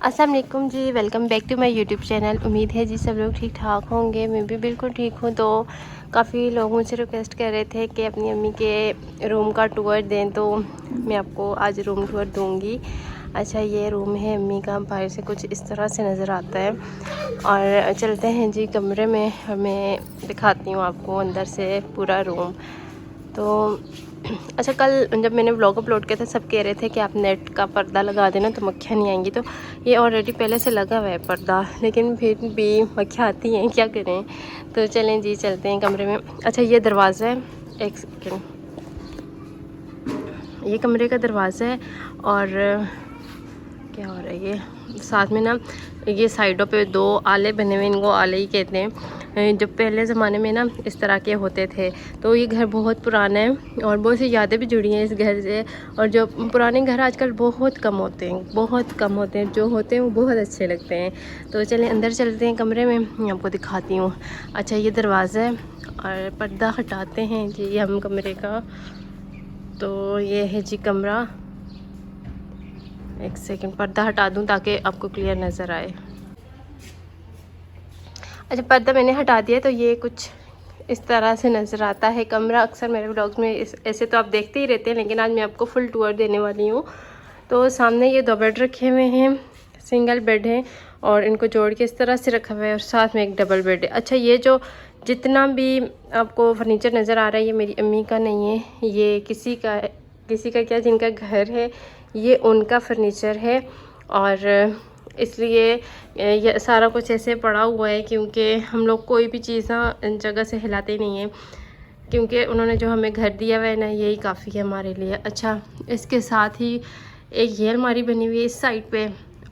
अस्सलाम वालेकुम जी, welcome back to my YouTube channel. उम्मीद है जी सब लोग ठीक ठाक होंगे। मैं भी बिल्कुल ठीक हूँ। तो काफ़ी लोग मुझसे रिक्वेस्ट कर रहे थे कि अपनी अम्मी के रूम का टूर दें, तो मैं आपको आज रूम टूर दूँगी। अच्छा, ये रूम है अम्मी का, बाहर से कुछ इस तरह से नज़र आता है। और चलते हैं जी कमरे में, मैं दिखाती हूँ आपको अंदर से पूरा रूम। तो अच्छा, कल जब मैंने व्लॉग अपलोड किया था सब कह रहे थे कि आप नेट का पर्दा लगा देना तो मक्खियाँ नहीं आएंगी। तो ये ऑलरेडी पहले से लगा हुआ है पर्दा, लेकिन फिर भी मक्खियाँ आती हैं, क्या करें। तो चलें जी, चलते हैं कमरे में। अच्छा, ये दरवाज़ा है, एक सेकेंड, ये कमरे का दरवाज़ा है। और क्या हो रहा है, ये साथ में ना ये साइडों पे दो आले बने हुए, इनको आले ही कहते हैं। जो पहले ज़माने में ना इस तरह के होते थे। तो ये घर बहुत पुराना है और बहुत सी यादें भी जुड़ी हैं इस घर से। और जो पुराने घर आजकल बहुत कम होते हैं, बहुत कम होते हैं, जो होते हैं वो बहुत अच्छे लगते हैं। तो चलें अंदर चलते हैं कमरे में, मैं आपको दिखाती हूँ। अच्छा, ये दरवाज़ा है और पर्दा हटाते हैं जी हम कमरे का। तो ये है जी कमरा, एक सेकंड पर्दा हटा दूं ताकि आपको क्लियर नज़र आए। अच्छा, पर्दा मैंने हटा दिया तो ये कुछ इस तरह से नज़र आता है कमरा। अक्सर मेरे व्लॉग्स में ऐसे तो आप देखते ही रहते हैं, लेकिन आज मैं आपको फुल टूर देने वाली हूँ। तो सामने ये दो बेड रखे हुए हैं, सिंगल बेड हैं और इनको जोड़ के इस तरह से रखा हुआ है और साथ में एक डबल बेड है। अच्छा, ये जो जितना भी आपको फर्नीचर नज़र आ रहा है ये मेरी अम्मी का नहीं है, ये किसी का क्या, जिनका घर है ये उनका फर्नीचर है। और इसलिए ये सारा कुछ ऐसे पड़ा हुआ है, क्योंकि हम लोग कोई भी चीज़ ना जगह से हिलाते नहीं हैं, क्योंकि उन्होंने जो हमें घर दिया हुआ है ना यही काफ़ी है हमारे लिए। अच्छा, इसके साथ ही एक ये अलमारी बनी हुई है इस साइड पे,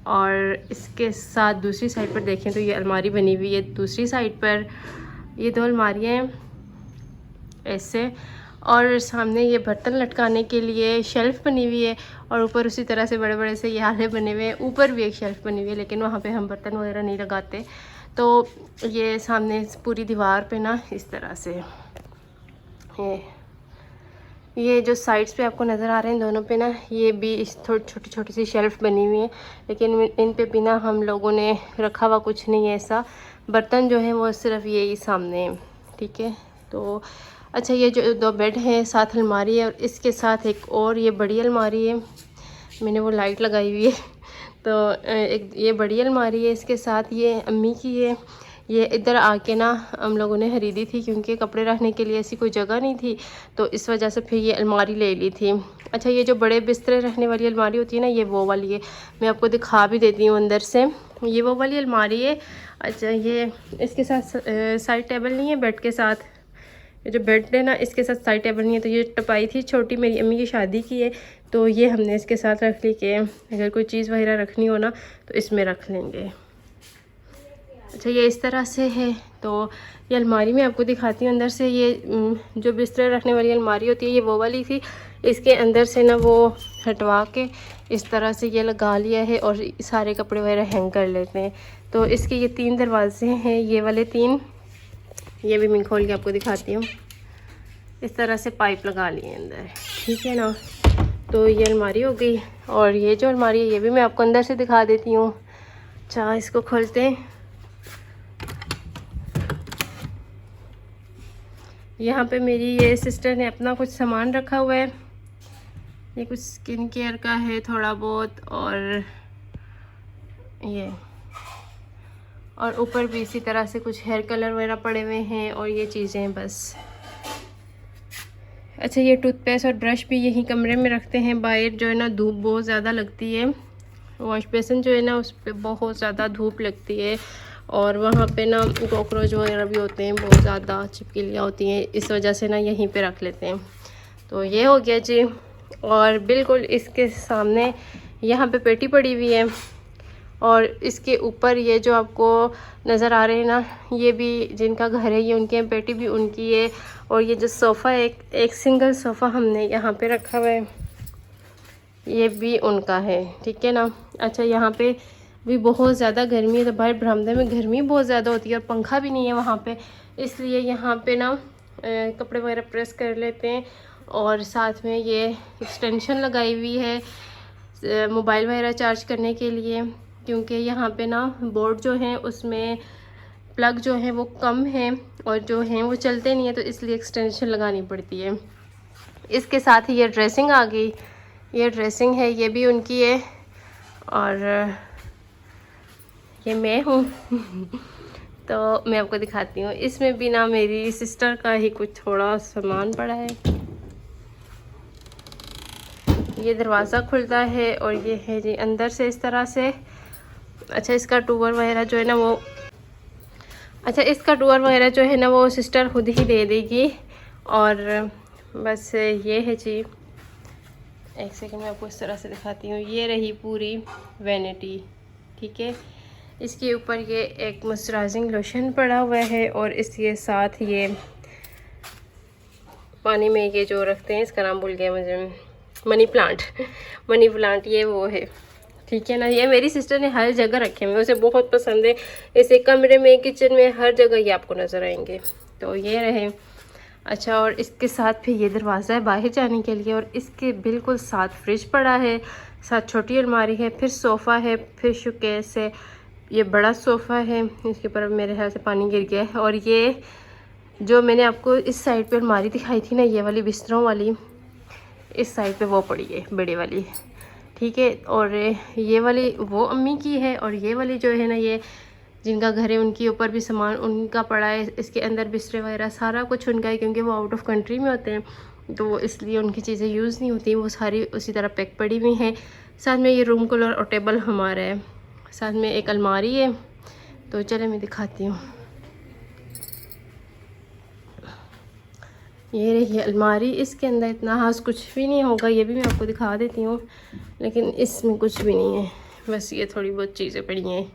और इसके साथ दूसरी साइड पर देखें तो ये अलमारी बनी हुई है दूसरी साइड पर। ये दो अलमारियाँ हैं ऐसे, और सामने ये बर्तन लटकाने के लिए शेल्फ़ बनी हुई है और ऊपर उसी तरह से बड़े बड़े से ये आले बने हुए हैं। ऊपर भी एक शेल्फ़ बनी हुई है, लेकिन वहाँ पे हम बर्तन वगैरह नहीं लगाते। तो ये सामने पूरी दीवार पे ना इस तरह से ये जो साइड्स पे आपको नज़र आ रहे हैं दोनों पे ना, ये भी इस थोड़ी छोटी छोटी सी शेल्फ़ बनी हुई है, लेकिन इन पे बिना हम लोगों ने रखा हुआ कुछ नहीं है ऐसा। बर्तन जो है वो सिर्फ यही सामने है, ठीक है। तो अच्छा, ये जो दो बेड हैं, साथ अलमारी है और इसके साथ एक और ये बड़ी अलमारी है, मैंने वो लाइट लगाई हुई है। तो एक ये बड़ी अलमारी है, इसके साथ ये अम्मी की है। ये इधर आके ना हम लोगों ने खरीदी थी, क्योंकि कपड़े रखने के लिए ऐसी कोई जगह नहीं थी, तो इस वजह से फिर ये अलमारी ले ली थी। अच्छा, ये जो बड़े बिस्तरे रखने वाली अलमारी होती है ना, ये वो वाली है, मैं आपको दिखा भी देती हूँ अंदर से। ये वो वाली अलमारी है। अच्छा, ये इसके साथ साइड टेबल नहीं है बेड के साथ, ये जो बेड है ना इसके साथ साइड टेबल नहीं है। तो ये टपाई थी छोटी, मेरी अम्मी की शादी की है, तो ये हमने इसके साथ रख ली कि अगर कोई चीज़ वगैरह रखनी हो ना तो इसमें रख लेंगे। अच्छा, ये इस तरह से है। तो ये अलमारी में आपको दिखाती हूँ अंदर से। ये जो बिस्तर रखने वाली अलमारी होती है ये वो वाली थी, इसके अंदर से ना वो हटवा के इस तरह से ये लगा लिया है और सारे कपड़े वगैरह हैंग कर लेते हैं। तो इसके ये 3 दरवाजे हैं, ये वाले 3, ये भी मैं खोल के आपको दिखाती हूँ। इस तरह से पाइप लगा लिए अंदर, ठीक है ना। तो ये अलमारी हो गई, और ये जो अलमारी है ये भी मैं आपको अंदर से दिखा देती हूँ। अच्छा, इसको खोलते हैं। यहाँ पे मेरी ये सिस्टर ने अपना कुछ सामान रखा हुआ है, ये कुछ स्किन केयर का है थोड़ा बहुत, और ये और ऊपर भी इसी तरह से कुछ हेयर कलर वगैरह पड़े हुए हैं और ये चीज़ें बस। अच्छा, ये टूथपेस्ट और ब्रश भी यहीं कमरे में रखते हैं। बाहर जो है ना धूप बहुत ज़्यादा लगती है, वॉश बेसिन जो है ना उस पर बहुत ज़्यादा धूप लगती है, और वहाँ पे ना कॉकरोच वगैरह भी होते हैं, बहुत ज़्यादा छिपकलियाँ होती हैं, इस वजह से ना यहीं पे रख लेते हैं। तो ये हो गया जी। और बिल्कुल इसके सामने यहाँ पे पेटी पड़ी हुई है, और इसके ऊपर ये जो आपको नज़र आ रहे हैं ना, ये भी जिनका घर है ये उनके हैं, पेटी भी उनकी है। और ये जो सोफ़ा है, एक सिंगल सोफ़ा हमने यहाँ पे रखा हुआ है, ये भी उनका है, ठीक है ना। अच्छा, यहाँ पे भी बहुत ज़्यादा गर्मी है, तो बाहर बरामदे में गर्मी बहुत ज़्यादा होती है और पंखा भी नहीं है वहाँ पे, इसलिए यहाँ पे ना कपड़े वगैरह प्रेस कर लेते हैं। और साथ में ये एक्सटेंशन लगाई हुई है मोबाइल वगैरह चार्ज करने के लिए। क्योंकि यहाँ पे ना बोर्ड जो है उसमें प्लग जो है वो कम है और जो हैं वो चलते नहीं है, तो इसलिए एक्सटेंशन लगानी पड़ती है। इसके साथ ही ये ड्रेसिंग आ गई, ये ड्रेसिंग है, ये भी उनकी है और ये मैं हूँ तो मैं आपको दिखाती हूँ। इसमें भी ना मेरी सिस्टर का ही कुछ थोड़ा सामान पड़ा है। ये दरवाज़ा खुलता है और ये है जी अंदर से इस तरह से। अच्छा, इसका टूवर वगैरह जो है ना वो सिस्टर खुद ही दे देगी। और बस ये है जी, एक सेकंड मैं आपको इस तरह से दिखाती हूँ। ये रही पूरी वैनिटी, ठीक है। इसके ऊपर ये एक मॉइस्चराइजिंग लोशन पड़ा हुआ है और इसके साथ ये पानी में ये जो रखते हैं, इसका नाम भूल गया मुझे, मनी प्लांट ये वो है, ठीक है ना। ये मेरी सिस्टर ने हर जगह रखे हुए, उसे बहुत पसंद है। इसे कमरे में, किचन में, हर जगह ये आपको नज़र आएंगे। तो ये रहे। अच्छा, और इसके साथ फिर ये दरवाज़ा है बाहर जाने के लिए और इसके बिल्कुल साथ फ्रिज पड़ा है, साथ छोटी अलमारी है, फिर सोफ़ा है, फिर शोकेस है, ये बड़ा सोफ़ा है, इसके ऊपर मेरे ख्याल से पानी गिर गया है। और ये जो मैंने आपको इस साइड पे अलमारी दिखाई थी ना, ये वाली बिस्तरों वाली, इस साइड पे वो पड़ी है बड़े वाली, ठीक है। और ये वाली वो अम्मी की है और ये वाली जो है ना, ये जिनका घर है उनके ऊपर भी सामान उनका पड़ा है। इसके अंदर बिस्तरे वगैरह सारा कुछ उनका है, क्योंकि वो आउट ऑफ कंट्री में होते हैं तो इसलिए उनकी चीज़ें यूज़ नहीं होती, वो सारी उसी तरह पैक पड़ी हुई हैं। साथ में ये रूम कूलर और टेबल हमारा है, साथ में एक अलमारी है। तो चले मैं दिखाती हूँ। ये रही अलमारी, इसके अंदर इतना खास कुछ भी नहीं होगा, ये भी मैं आपको दिखा देती हूँ, लेकिन इसमें कुछ भी नहीं है, बस ये थोड़ी बहुत चीज़ें पड़ी हैं।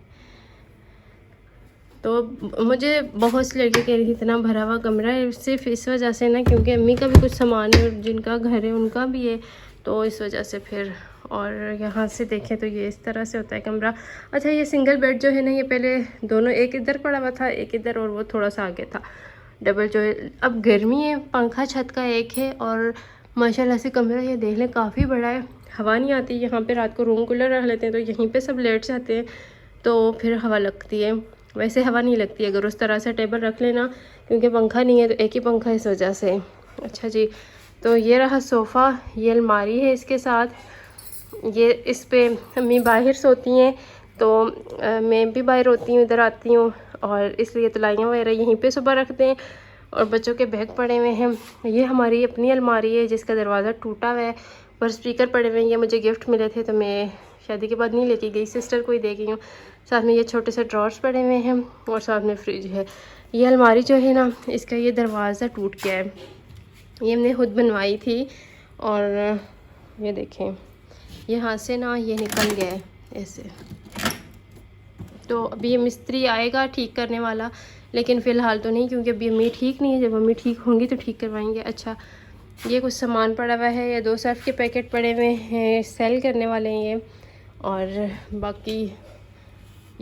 तो मुझे बहुत सी लड़कियाँ कह रही थी इतना भरा हुआ कमरा है, सिर्फ इस वजह से ना, क्योंकि अम्मी का भी कुछ सामान है और जिनका घर है उनका भी है, तो इस वजह से फिर। और यहाँ से देखें तो ये इस तरह से होता है कमरा। अच्छा, ये सिंगल बेड जो है ना, ये पहले दोनों, एक इधर पड़ा हुआ था, एक इधर, और वो थोड़ा सा आगे था। डबल जो है, अब गर्मी है, पंखा छत का एक है और माशाल्लाह से कमरा ये देख लें काफ़ी बड़ा है। हवा नहीं आती यहाँ पे, रात को रूम कूलर रख लेते हैं तो यहीं पे सब लेट जाते हैं तो फिर हवा लगती है, वैसे हवा नहीं लगती अगर उस तरह से टेबल रख लेना, क्योंकि पंखा नहीं है तो एक ही पंखा इस वजह से। अच्छा जी, तो ये रहा सोफ़ा, ये अलमारी है इसके साथ, ये इस पे अम्मी बाहर सोती हैं तो मैं भी बाहर होती हूँ, इधर आती हूँ, और इसलिए तलाइयाँ वगैरह यहीं पे सुबह रखते हैं। और बच्चों के बैग पड़े हुए हैं। ये हमारी अपनी अलमारी है जिसका दरवाज़ा टूटा हुआ है, पर स्पीकर पड़े हुए हैं, ये मुझे गिफ्ट मिले थे तो मैं शादी के बाद नहीं लेके गई, सिस्टर को ही दे गई हूँ। साथ में ये छोटे से ड्रॉर्स पड़े हुए हैं और साथ में फ्रिज है। ये अलमारी जो है ना, इसका ये दरवाज़ा टूट गया है, ये हमने खुद बनवाई थी। और ये देखें यहाँ से ना ये निकल गया है ऐसे, तो अभी ये मिस्त्री आएगा ठीक करने वाला, लेकिन फ़िलहाल तो नहीं, क्योंकि अभी अम्मी ठीक नहीं है, जब अम्मी ठीक होंगी तो ठीक करवाएंगे। अच्छा, ये कुछ सामान पड़ा हुआ है, ये 2 सर्फ के पैकेट पड़े हुए हैं, सेल करने वाले हैं ये, और बाकी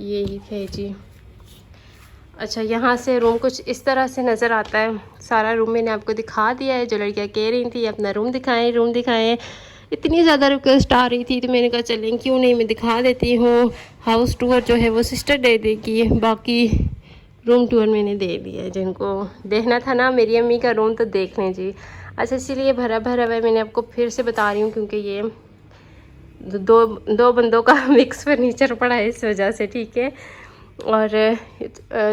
यही है जी। अच्छा, यहाँ से रूम कुछ इस तरह से नज़र आता है। सारा रूम मैंने आपको दिखा दिया है, जो लड़कियाँ कह रही थी अपना रूम दिखाएं, इतनी ज़्यादा रिक्वेस्ट आ रही थी तो मैंने कहा चलें क्यों नहीं, मैं दिखा देती हूँ। हाउस टूर जो है वो सिस्टर दे देगी, बाकी रूम टूर मैंने दे दिया है। जिनको देखना था ना मेरी अम्मी का रूम तो देख लें जी। अच्छा, इसीलिए भरा हुआ है, मैंने आपको फिर से बता रही हूँ, क्योंकि ये दो बंदों का मिक्स फर्नीचर पड़ा है इस वजह से, ठीक है। और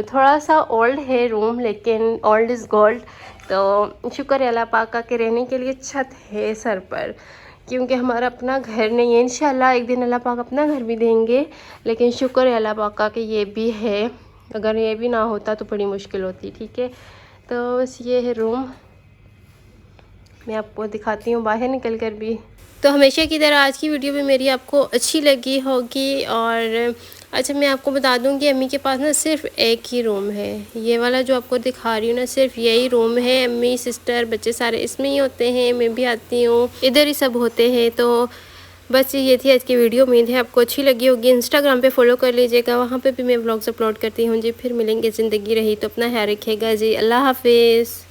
थोड़ा सा ओल्ड है रूम, लेकिन ओल्ड इज़ गोल्ड, तो शुक्र है अल्लाह पाक का कि रहने के लिए छत है सर पर, क्योंकि हमारा अपना घर नहीं है। इंशाल्लाह एक दिन अल्लाह पाक अपना घर भी देंगे, लेकिन शुक्र है अल्लाह पाक का कि ये भी है, अगर ये भी ना होता तो बड़ी मुश्किल होती, ठीक है। तो बस ये है रूम, मैं आपको दिखाती हूँ बाहर निकल कर भी। तो हमेशा की तरह आज की वीडियो भी मेरी आपको अच्छी लगी होगी। और अच्छा, मैं आपको बता दूं कि अम्मी के पास ना सिर्फ एक ही रूम है, ये वाला जो आपको दिखा रही हूँ ना, सिर्फ यही रूम है। अम्मी, सिस्टर, बच्चे सारे इसमें ही होते हैं, मैं भी आती हूँ, इधर ही सब होते हैं। तो बस ये थी आज की वीडियो, उम्मीद है आपको अच्छी लगी होगी। इंस्टाग्राम पे फॉलो कर लीजिएगा, वहाँ पे भी मैं व्लॉग्स अपलोड करती हूँ जी। फिर मिलेंगे, ज़िंदगी रही तो अपना ख्याल रखिएगा जी। अल्लाह हाफिज़।